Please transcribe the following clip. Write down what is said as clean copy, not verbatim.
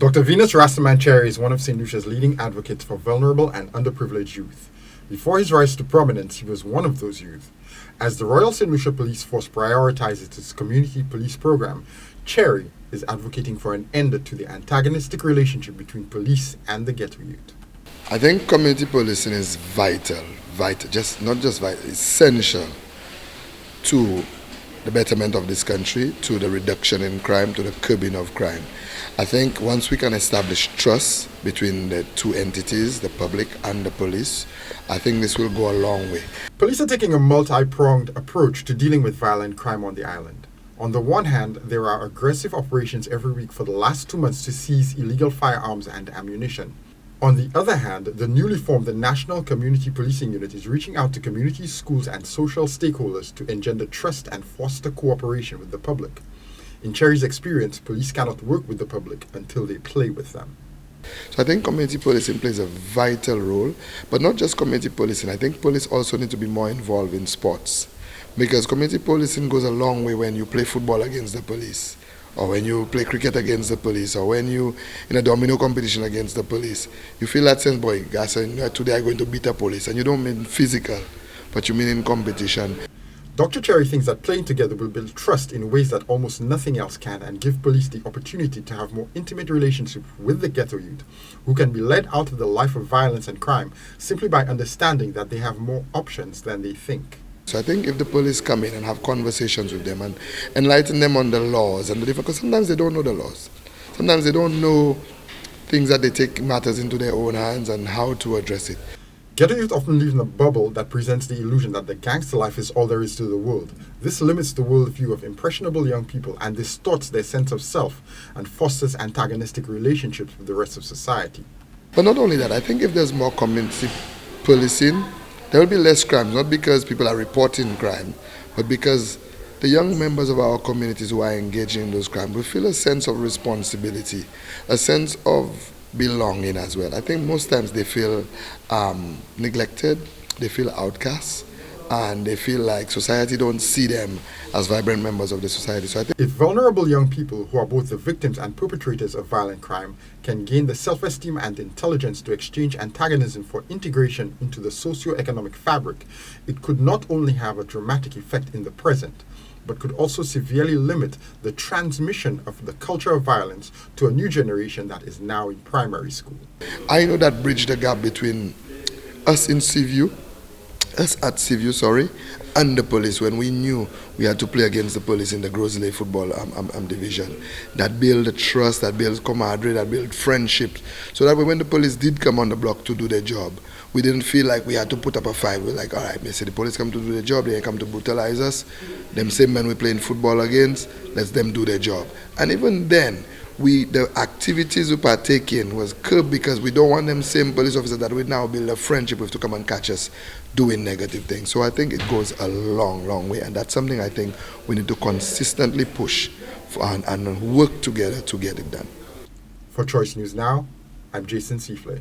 Dr. Venus Rastaman Cherry is one of Saint Lucia's leading advocates for vulnerable and underprivileged youth. Before his rise to prominence, he was one of those youth. As the Royal Saint Lucia Police Force prioritizes its community police program, Cherry is advocating for an end to the antagonistic relationship between police and the ghetto youth. I think community policing is vital, not just vital, essential to the betterment of this country, to the reduction in crime, to the curbing of crime. I think once we can establish trust between the two entities, the public and the police, I think this will go a long way. Police are taking a multi-pronged approach to dealing with violent crime on the island. On the one hand, there are aggressive operations every week for the last 2 months to seize illegal firearms and ammunition. On the other hand, the newly formed National Community Policing Unit is reaching out to communities, schools, and social stakeholders to engender trust and foster cooperation with the public. In Cherry's experience, police cannot work with the public until they play with them. So I think community policing plays a vital role, but not just community policing. I think police also need to be more involved in sports, because community policing goes a long way when you play football against the police, or when you play cricket against the police, or when you in a domino competition against the police. You feel that sense, boy, guys, today I'm going to beat the police, and you don't mean physical, but you mean in competition. Dr. Cherry thinks that playing together will build trust in ways that almost nothing else can, and give police the opportunity to have more intimate relationships with the ghetto youth, who can be led out of the life of violence and crime simply by understanding that they have more options than they think. So I think if the police come in and have conversations with them and enlighten them on the laws and the different, because sometimes they don't know the laws. Sometimes they don't know things that they take matters into their own hands and how to address it. Ghetto youth often live in a bubble that presents the illusion that the gangster life is all there is to the world. This limits the worldview of impressionable young people and distorts their sense of self and fosters antagonistic relationships with the rest of society. But not only that, I think if there's more community policing, there will be less crime, not because people are reporting crime, but because the young members of our communities who are engaging in those crimes will feel a sense of responsibility, a sense of belonging as well. I think most times they feel neglected, they feel outcast, and they feel like society don't see them as vibrant members of the society. So I think if vulnerable young people who are both the victims and perpetrators of violent crime can gain the self-esteem and intelligence to exchange antagonism for integration into the socio-economic fabric, it could not only have a dramatic effect in the present, but could also severely limit the transmission of the culture of violence to a new generation that is now in primary school. I know that bridged the gap between us at Seaview, and the police when we knew we had to play against the police in the Grosley football division. That built trust, that built camaraderie, that built friendship, so that when the police did come on the block to do their job, we didn't feel like we had to put up a fight. We're like, all right, they say the police come to do their job, they come to brutalize us. Them same men we playing football against, let them do their job. And even then, the activities we partake in was curbed because we don't want them same police officers that we now build a friendship with to come and catch us doing negative things. So I think it goes a long, long way, and that's something I think we need to consistently push for and work together to get it done. For Choice News Now, I'm Jason Seaflay.